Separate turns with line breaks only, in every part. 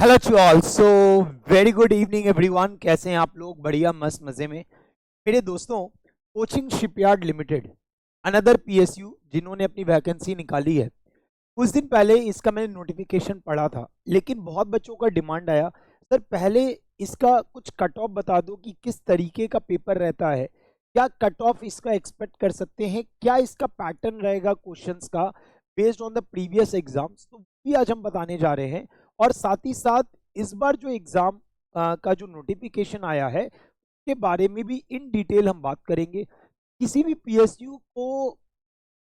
Hello to all. So very good evening everyone. कैसे हैं आप लोग? बढ़िया, मस्त, मजे में। मेरे दोस्तों, coaching shipyard limited, another PSU, जिन्होंने अपनी वैकेंसी निकाली है, कुछ दिन पहले इसका मैंने नोटिफिकेशन पढ़ा था, लेकिन बहुत बच्चों का डिमांड आया, सर पहले इसका कुछ कट ऑफ बता दो कि किस तरीके का पेपर रहता है, क्या कट ऑफ इसका एक्सपेक्ट कर सकते हैं, क्या इसका पैटर्न रहेगा क्वेश्चंस का based on the previous exams. तो भी आज हम बताने जा रहे हैं। और साथ ही साथ इस बार जो एग्जाम का जो नोटिफिकेशन आया है के बारे में भी इन डिटेल हम बात करेंगे। किसी भी पीएसयू को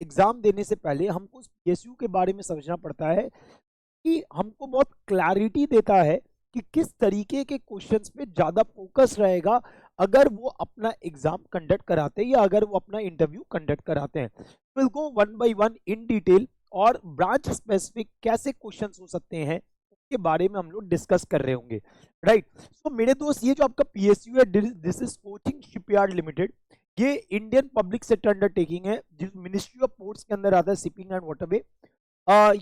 एग्जाम देने से पहले हमको उस पीएसयू के बारे में समझना पड़ता है कि हमको बहुत क्लैरिटी देता है कि किस तरीके के क्वेश्चंस पे ज़्यादा फोकस रहेगा अगर वो अपना एग्जाम कंडक्ट कराते हैं या अगर वो अपना इंटरव्यू कंडक्ट कराते हैं। Will go one by one in detail, और ब्रांच स्पेसिफिक कैसे क्वेश्चंस हो सकते हैं उसके बारे में हम लोग डिस्कस कर रहे होंगे। राइट। सो मेरे दोस्त, ये जो आपका पीएसयू है, this is coaching shipyard limited. ये इंडियन पब्लिक सेक्टर अंडरटेकिंग है, जिस मिनिस्ट्री ऑफ पोर्ट्स के अंदर आता है, शिपिंग एंड वाटरवे।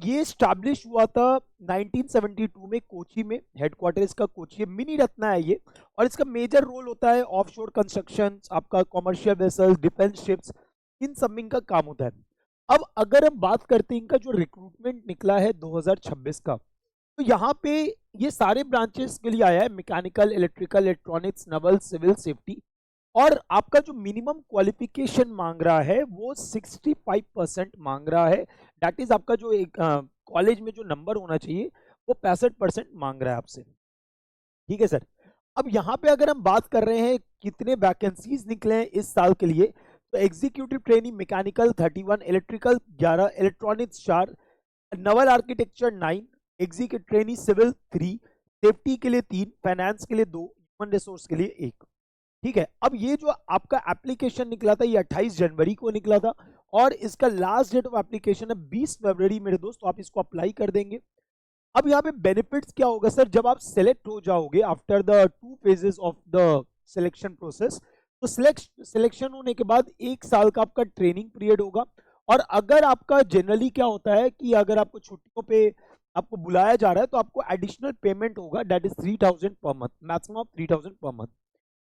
ये स्टैब्लिश हुआ था 1972 में कोची में। हेडक्वार्टर इसका कोची है, मिनी रत्ना है ये। और इसका मेजर रोल होता है ऑफशोर कंस्ट्रक्शन, आपका कॉमर्शियल वेसल्स, डिफेंस शिप्स, इन सब में इनका काम होता है। अब अगर हम बात करते हैं इनका जो रिक्रूटमेंट निकला है 2026 का, तो यहाँ पे ये सारे ब्रांचेस के लिए आया है, mechanical, electrical, electronics, naval, civil, safety. और आपका जो मिनिमम क्वालिफिकेशन मांग रहा है वो 65% मांग रहा है। दैट इज आपका जो एक कॉलेज में जो नंबर होना चाहिए वो 65% मांग रहा है आपसे। ठीक है सर। अब यहाँ पे अगर हम बात कर रहे हैं कितने वैकेंसीज निकले हैं इस साल के लिए, तो executive training mechanical 31, electrical 11, electronics 4, naval architecture 9, executive training civil 3, safety के लिए 3, फाइनेंस के लिए 2, ह्यूमन रिसोर्स के लिए 1। ठीक है। अब ये जो आपका एप्लीकेशन निकला था ये 28 जनवरी को निकला था, और इसका लास्ट डेट ऑफ एप्लीकेशन है 20 फरवरी मेरे दोस्त। तो आप इसको अप्लाई कर देंगे। अब यहाँ पे बेनिफिट्स क्या होगा सर, जब आप सेलेक्ट हो जाओगे after the 2 phases of the selection process, तो सिलेक्शन होने के बाद 1 साल का आपका ट्रेनिंग पीरियड होगा। और अगर आपका जनरली क्या होता है कि अगर आपको छुट्टियों पे आपको बुलाया जा रहा है तो आपको एडिशनल पेमेंट होगा, that is 3000 per month, maximum of 3000 per month.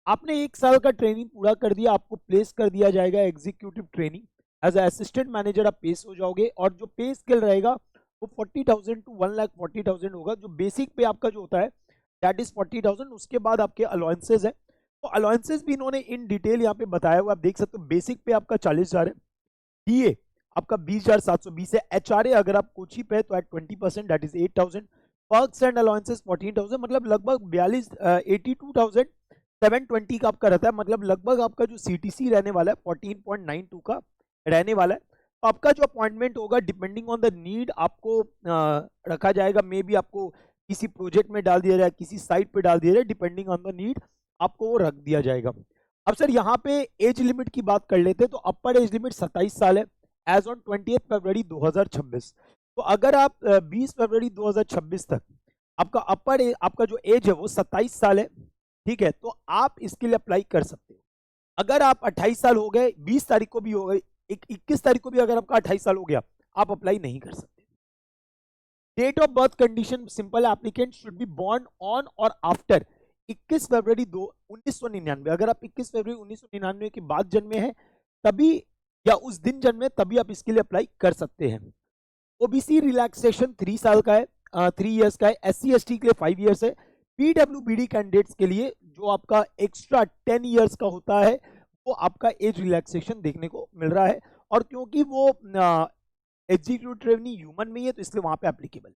आपने 1 साल का ट्रेनिंग पूरा कर दिया, आपको प्लेस कर दिया जाएगा executive training as assistant manager, आप पेश हो जाओगे। और जो पे स्केल रहेगा वो 40,000 टू 1,40,000 होगा। जो बेसिक पे आपका जो होता है दैट इज 40,000। उसके बाद आपके अलाउंसेज है, तो अलाउंसेज भी इन्होंने इन डिटेल यहाँ पे बताया हुआ, आप देख सकते हो। बेसिक पे आपका 40,000 है, डीए आपका 20,720 है, एचआरए अगर आप कोची पे तो at 20% that is 8,000, perks and allowances 14,000, मतलब लगभग 82,720 का आपका रहता है। मतलब लगभग आपका जो सीटीसी रहने वाला है 14.92 का रहने वाला है। तो आपका जो अपॉइंटमेंट होगा डिपेंडिंग ऑन द नीड आपको रखा जाएगा। मे बी आपको किसी प्रोजेक्ट में डाल दिया जाए, किसी साइट पे डाल दिया जाए, डिपेंडिंग ऑन द नीड आपको वो रख दिया जाएगा। अब सर यहाँ पे एज लिमिट की बात कर लेते हैं, तो अपर एज लिमिट 27 साल है एज ऑन 20 फरवरी 2026। तो अगर आप 20 फरवरी 2026 तक आपका आपका जो एज है वो 27 साल है, ठीक है, तो आप इसके लिए अप्लाई कर सकते हो। अगर आप 28 साल हो गए, 20 तारीख को भी हो गए, 21 तारीख को भी अगर आपका 28 साल हो गया, आप अप्लाई नहीं कर सकते। Date of birth condition simple है, applicant should be born on और आफ्टर 21 फरवरी 1999। अगर आप 21 फरवरी 1999 के बाद जन्मे हैं तभी, या उस दिन जन्मे तभी आप इसके लिए अप्लाई कर सकते हैं। ओबीसी रिलैक्सेशन 3 साल का है, 3 इयर्स का है। एससी एसटी के लिए 5 इयर्स है। पीडब्ल्यूबीडी कैंडिडेट्स के लिए जो आपका एक्स्ट्रा 10 इयर्स का होता है वो आपका एज रिलैक्सेशन देखने को मिल रहा है। और क्योंकि वो एग्जीक्यूटिव ट्रेनिंग ह्यूमन में ही है तो इसलिए वहां पे एप्लीकेबल।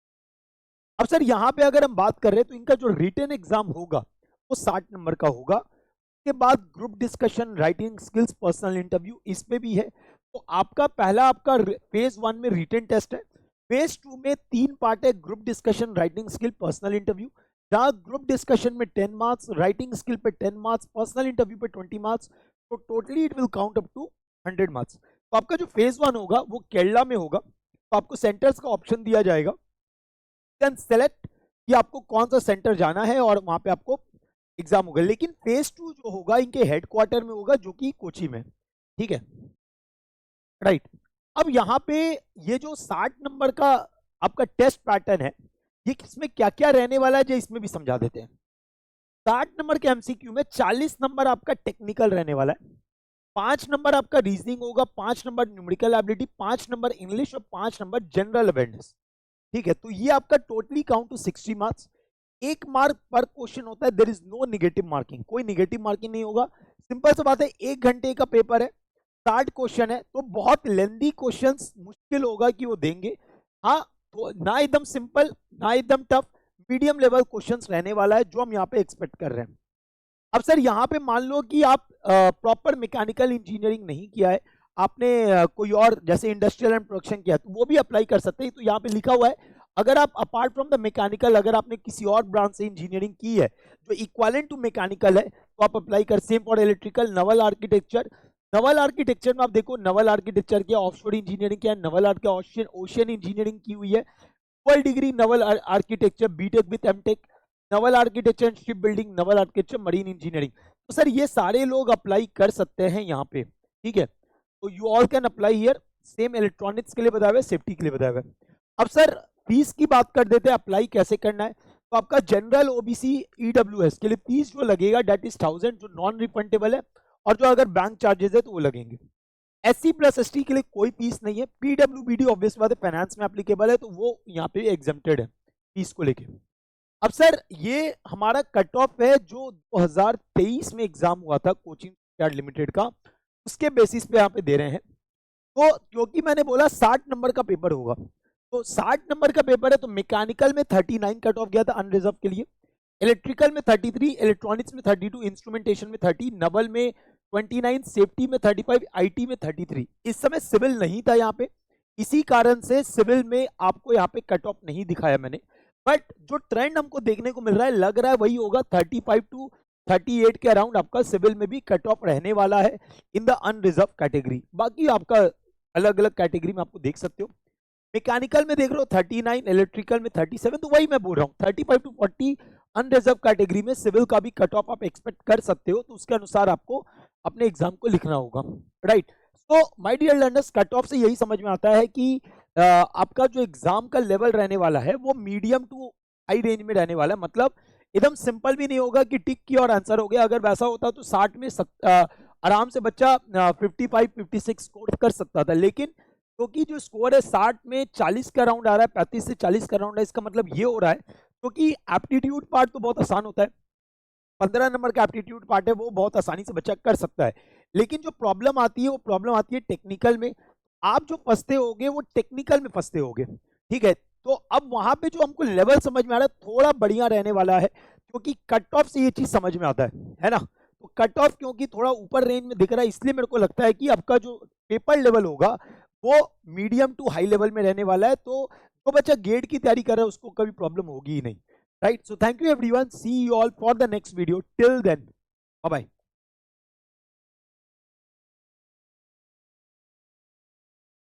अब सर यहाँ पे अगर हम बात कर रहे हैं तो इनका जो रिटन एग्जाम होगा वो 60 नंबर का होगा। उसके बाद group discussion, writing skills, personal interview इसमें भी है। तो आपका पहला आपका फेज 1 में रिटन टेस्ट है। फेज 2 में 3 पार्ट है, group discussion, writing skill, personal interview. जहाँ ग्रुप डिस्कशन में 10 मार्क्स, राइटिंग स्किल पे 10 मार्क्स, पर्सनल इंटरव्यू पे 20 मार्क्स, तो totally it will count up to 100 marks. तो आपका जो फेज 1 होगा वो केरला में होगा, तो आपको सेंटर्स का ऑप्शन दिया जाएगा। कैन सेलेक्ट कि आपको कौन सा सेंटर जाना है और वहां पे आपको एग्जाम होगा। लेकिन फेज 2 जो होगा इनके हेडक्वार्टर में होगा जो कि कोची में। ठीक है, राइट। अब यहाँ पे ये जो 60 नंबर का आपका टेस्ट पैटर्न है, ये इसमें क्या क्या रहने वाला है जो इसमें भी समझा देते हैं। 60 नंबर के एमसीक्यू में 40 नंबर आपका टेक्निकल रहने वाला है, 5 नंबर आपका रीजनिंग होगा, 5 number numerical ability, 5 number English और 5 नंबर जनरल अवेयरनेस। ठीक है, तो ये आपका totally count to 60 marks. 1 mark पर क्वेश्चन होता है, there is no negative marking, कोई नेगेटिव मार्किंग नहीं होगा। सिंपल सा बात है, 1 घंटे का पेपर है, 60 क्वेश्चन है, तो बहुत लेंदी क्वेश्चंस मुश्किल होगा कि वो देंगे। हाँ, तो ना एकदम सिंपल ना एकदम टफ, मीडियम लेवल क्वेश्चंस रहने वाला है जो हम यहाँ पे एक्सपेक्ट कर रहे हैं। अब सर यहाँ पे मान लो कि आप प्रॉपर मैकेनिकल इंजीनियरिंग नहीं किया है, आपने कोई और जैसे इंडस्ट्रियल एंड प्रोडक्शन किया, तो वो भी अप्लाई कर सकते हैं। तो यहाँ पे लिखा हुआ है, अगर आप अपार्ट फ्रॉम द मैकेनिकल अगर आपने किसी और ब्रांच से इंजीनियरिंग की है जो इक्वालेंट टू मैकेनिकल है, तो आप अप्लाई कर। Same for electrical, naval architecture. Naval architecture में आप देखो, नवल आर्किटेक्चर किया, ऑफशोर इंजीनियरिंग किया, नवल ओशियन इंजीनियरिंग की हुई है, double degree naval architecture, BTech with MTech, naval architecture ship building, naval architecture marine engineering. तो सर ये सारे लोग अप्लाई कर सकते हैं यहाँ पे, ठीक है। तो you all can apply here. Same electronics के लिए बताया हुआ है, सेफ्टी के लिए बताया हुआ है। अब सर फीस की बात कर देते हैं, अप्लाई कैसे करना है। तो आपका जनरल, ओबीसी, ईडब्ल्यूएस के लिए फीस जो लगेगा डेट इज 1000, जो नॉन रिफंडेबल है, और जो अगर बैंक चार्जेस है तो वो लगेंगे। एससी प्लस एसटी के लिए कोई फीस नहीं है। पीडब्ल्यूबीडी ऑब्वियस बात है फाइनेंस में एप्लीकेबल है, तो वो यहाँ पे एग्जेम्प्टेड है फीस को लेके। अब सर ये हमारा कट ऑफ है जो 2023 में एग्जाम हुआ था कोचिंग शिपयार्ड लिमिटेड का, उसके बेसिस पे यहाँ पे दे रहे हैं। तो क्योंकि मैंने बोला 60 नंबर का पेपर होगा, तो 60 नंबर का पेपर है, तो मैकेनिकल में 39 कट ऑफ गया था अनरिजर्व के लिए, इलेक्ट्रिकल में 33, इलेक्ट्रॉनिक्स में 32, इंस्ट्रूमेंटेशन में 30, नवल में 29, सेफ्टी में 35, आईटी में 33। इस समय सिविल नहीं था यहाँ पे, इसी कारण से सिविल में आपको यहाँ पे कट ऑफ नहीं दिखाया मैंने। बट जो ट्रेंड हमको देखने को मिल रहा है, लग रहा है वही होगा, 35 टू 38 के अराउंड आपका सिविल में भी कट ऑफ रहने वाला है इन द अनरिजर्व कैटेगरी। बाकी आपका अलग अलग कैटेगरी में आपको देख सकते हो। मैकेनिकल में देख रहे हो 39, इलेक्ट्रिकल में 37, तो वही मैं बोल रहा हूँ 35 टू 40 अनरिजर्व कैटेगरी में सिविल का भी कट ऑफ आप एक्सपेक्ट कर सकते हो। तो उसके अनुसार आपको अपने एग्जाम को लिखना होगा, राइट। तो my dear learners, cut off से यही समझ में आता है कि आपका जो एग्जाम का लेवल रहने वाला है वो मीडियम टू हाई रेंज में रहने वाला है। मतलब एकदम सिंपल भी नहीं होगा कि टिक किया और आंसर हो गया। अगर वैसा होता तो 60 में आराम से बच्चा 55 56 स्कोर कर सकता था, लेकिन क्योंकि जो स्कोर है 60 में 40 का राउंड आ रहा है, 35 से 40 का राउंड है, इसका मतलब ये हो रहा है क्योंकि एप्टीट्यूड पार्ट तो बहुत आसान होता है, 15 नंबर का एप्टीट्यूड पार्ट है, वो बहुत आसानी से बच्चा कर सकता है। लेकिन जो प्रॉब्लम आती है वो प्रॉब्लम आती है टेक्निकल में। आप जो फंसते होगे वो टेक्निकल में फंसते होगे, ठीक है। तो अब वहां पे जो हमको लेवल समझ में आ रहा है थोड़ा बढ़िया रहने वाला है, क्योंकि कट ऑफ से ये चीज समझ में आता है ना। तो कट ऑफ क्योंकि थोड़ा ऊपर रेंज में दिख रहा है, इसलिए मेरे को लगता है कि आपका जो पेपर लेवल होगा वो मीडियम टू हाई लेवल में रहने वाला है। तो जो बच्चा गेट की तैयारी कर रहा है उसको कभी प्रॉब्लम होगी ही नहीं, right. So thank you everyone, see you all for the next video, till then bye bye.